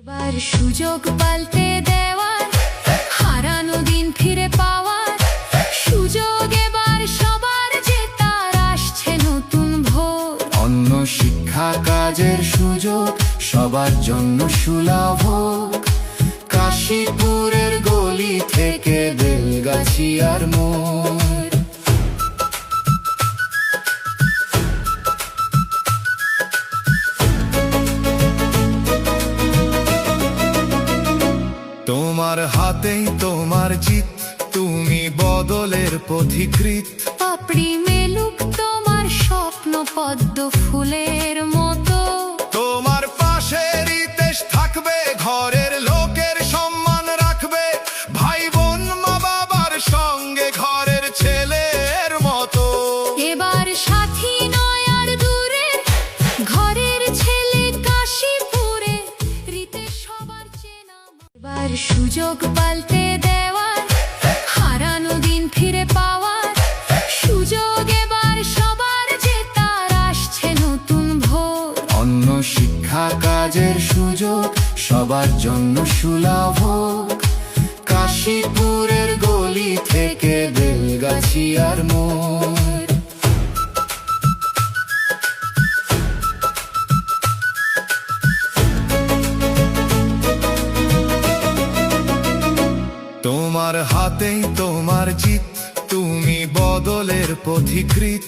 এবার সুযোগ পাল্টে দেওয়ার, হারানো দিন ফিরে পাওয়ার সুযোগ এবার সবার, জেতার আসছে নতুন ভোর। অন্য শিক্ষা কাজের সুযোগ সবার জন্য সুলভ হোক। কাশীপুরের গলি থেকে বেলগাছিয়ার মোড়। তোমার হাতেই তোমার জিত, তুমি বদলের পথিকৃৎ। পাপড়ি মেলুক তোমার স্বপ্ন পদ্ম ফুলের মতো। তোমার পাশে রিতেশ থাকবে, ঘরের লোকের সম্মান রাখবে। ভাই বোন মা বাবার সঙ্গে ঘরের ছেলের মতো। এবার সাথী নয় আর দূরে, ঘরের ছেলে কাশীপুরে, রিতেশ সবার চেনা। এবার সুযোগ পাল্টে দেওয়ার, হারানো দিন ফিরে পাওয়ার সুযোগ এবার সবার, জেতার আসছে নতুন ভোর। অন্য শিক্ষা কাজের সুযোগ সবার জন্য সুলভ হোক। কাশীপুরের গলি থেকে বেলগাছিয়ার মোড়। তোমার হাতেই তোমার জিত, তুমি বদলের পথিকৃৎ।